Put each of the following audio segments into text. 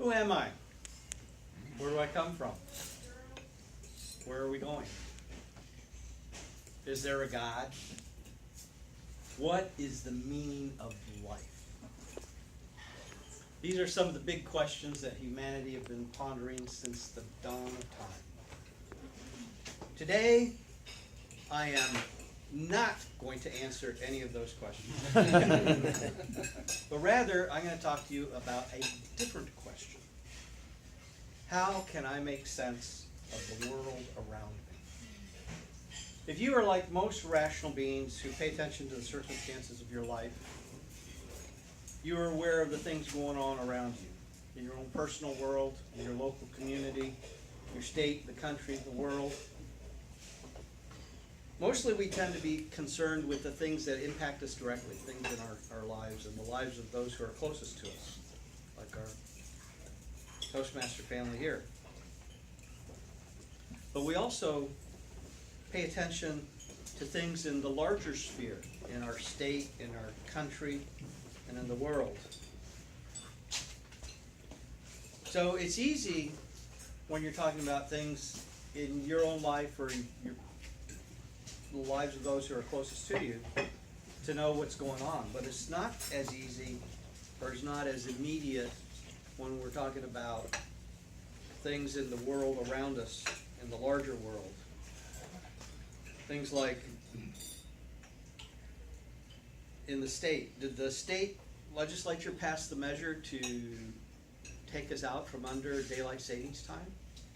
Who am I? Where do I come from? Where are we going? Is there a God? What is the meaning of life? These are some of the big questions that humanity have been pondering since the dawn of time. Today, I am not going to answer any of those questions. But rather, I'm going to talk to you about a different question. How can I make sense of the world around me? If you are like most rational beings who pay attention to the circumstances of your life, you are aware of the things going on around you, in your own personal world, in your local community, your state, the country, the world. Mostly we tend to be concerned with the things that impact us directly, things in our lives and the lives of those who are closest to us, like our Toastmaster family here. But we also pay attention to things in the larger sphere, in our state, in our country, and in the world. So it's easy when you're talking about things in your own life or the lives of those who are closest to you to know what's going on. But it's not as easy or it's not as immediate when we're talking about things in the world around us, in the larger world. Things like in the state, did the state legislature pass the measure to take us out from under daylight savings time?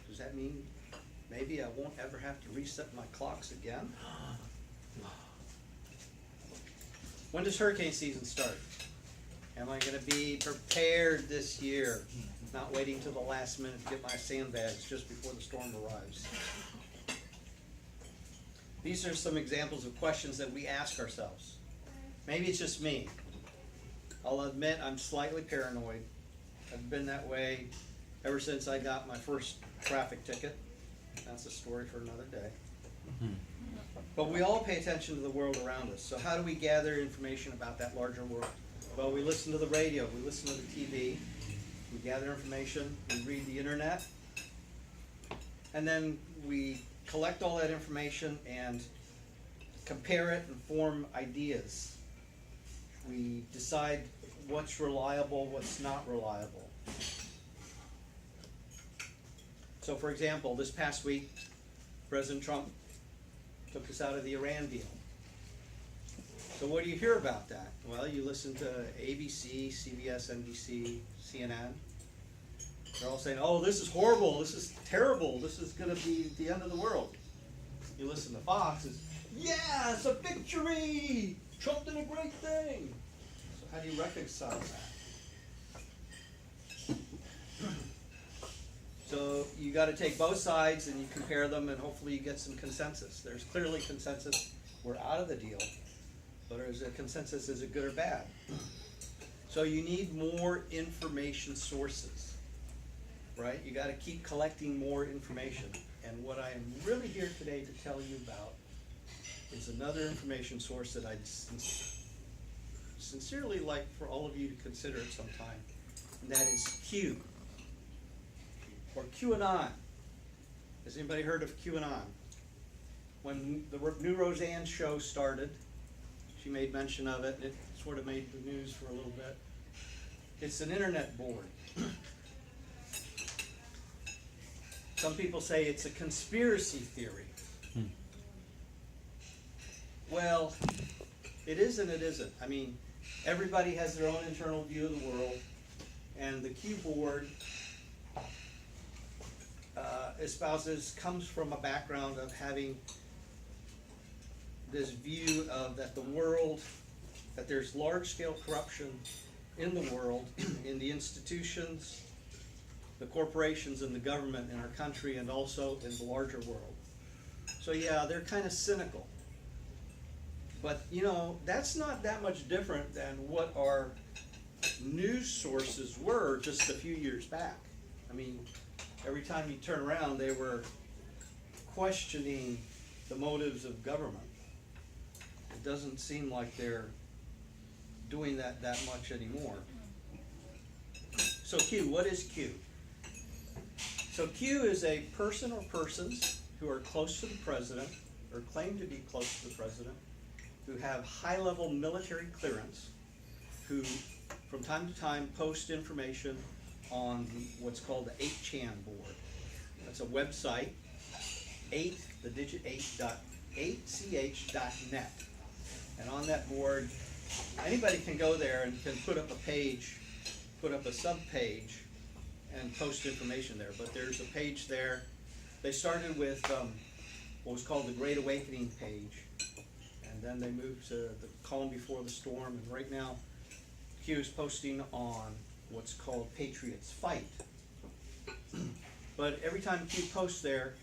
Does that mean maybe I won't ever have to reset my clocks again? When does hurricane season start? Am I going to be prepared this year? Not waiting till the last minute to get my sandbags just before the storm arrives. These are some examples of questions that we ask ourselves. Maybe it's just me. I'll admit I'm slightly paranoid. I've been that way ever since I got my first traffic ticket. That's a story for another day. But we all pay attention to the world around us. So how do we gather information about that larger world? Well, we listen to the radio, we listen to the TV, we gather information, we read the internet, and then we collect all that information and compare it and form ideas. We decide what's reliable, what's not reliable. So for example, this past week, President Trump took us out of the Iran deal. So what do you hear about that? Well, you listen to ABC, CBS, NBC, CNN. They're all saying, oh, this is horrible, this is terrible, this is going to be the end of the world. You listen to Fox, it's, yeah, it's a victory! Trump did a great thing! So how do you reconcile that? So you got to take both sides and you compare them and hopefully you get some consensus. There's clearly consensus, we're out of the deal. But is a consensus, is it good or bad? So you need more information sources, right? You got to keep collecting more information. And what I am really here today to tell you about is another information source that I'd sincerely like for all of you to consider at some time, and that is Q, or QAnon. Has anybody heard of QAnon? When the new Roseanne show started, she made mention of it, and it sort of made the news for a little bit. It's an internet board. Some people say it's a conspiracy theory. Well, it is and it isn't. I mean, everybody has their own internal view of the world, and the Q board espouses comes from a background of having this view of that the world, that there's large-scale corruption in the world, in the institutions, the corporations and the government in our country, and also in the larger world. So yeah, they're kind of cynical. But you know, that's not that much different than what our news sources were just a few years back. I mean, every time you turn around, they were questioning the motives of government. It doesn't seem like they're doing that much anymore. So Q, what is Q? So Q is a person or persons who are close to the president, or claim to be close to the president, who have high-level military clearance, who from time to time post information on what's called the 8chan board. That's a website, 8, the digit 8.8ch.net. And on that board, anybody can go there and can put up a page, put up a sub-page, and post information there. But there's a page there. They started with what was called the Great Awakening page, and then they moved to the calm before the storm, and right now Q is posting on what's called Patriots Fight. But every time Q posts there,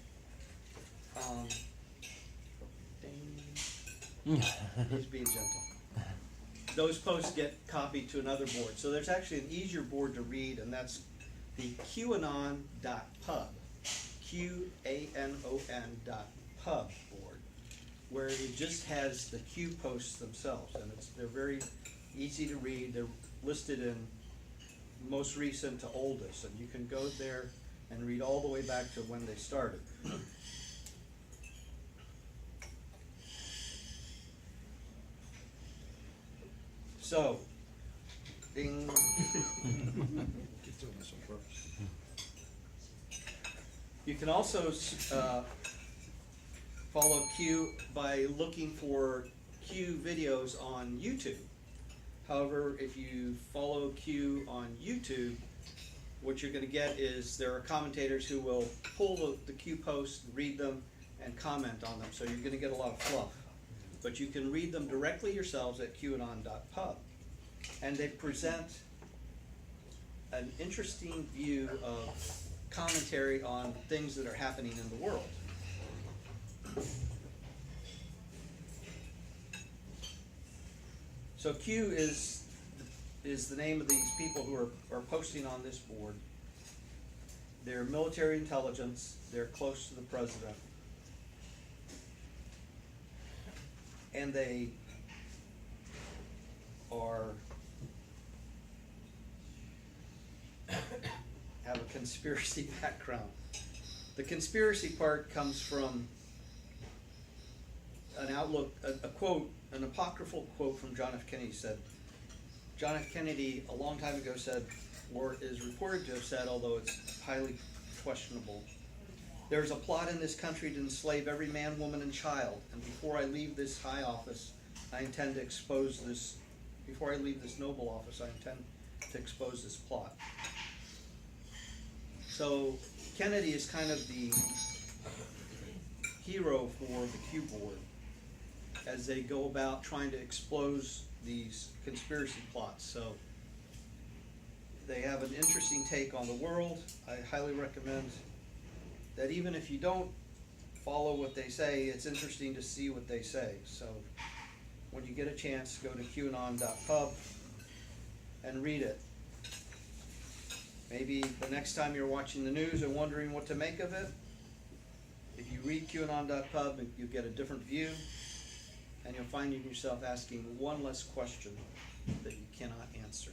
he's being gentle. Those posts get copied to another board. So there's actually an easier board to read, and that's the QAnon.pub, QANON.pub board, where it just has the Q posts themselves, and they're very easy to read. They're listed in most recent to oldest, and you can go there and read all the way back to when they started. So, ding. You can also follow Q by looking for Q videos on YouTube. However, if you follow Q on YouTube, what you're going to get is there are commentators who will pull the Q posts, read them, and comment on them. So you're going to get a lot of fluff. But you can read them directly yourselves at QAnon.pub. And they present an interesting view of commentary on things that are happening in the world. So Q is the name of these people who are posting on this board. They're military intelligence. They're close to the president. And they have a conspiracy background. The conspiracy part comes from an outlook, a quote, an apocryphal quote from John F. Kennedy said. John F. Kennedy a long time ago said, or is reported to have said, although it's highly questionable, "There's a plot in this country to enslave every man, woman, and child, and before I leave this high office, I intend to expose this, before I leave this noble office, I intend to expose this plot." So Kennedy is kind of the hero for the Q board as they go about trying to expose these conspiracy plots. So they have an interesting take on the world. I highly recommend that even if you don't follow what they say, it's interesting to see what they say. So when you get a chance, go to QAnon.pub and read it. Maybe the next time you're watching the news and wondering what to make of it, if you read QAnon.pub, you'll get a different view, and you'll find yourself asking one less question that you cannot answer.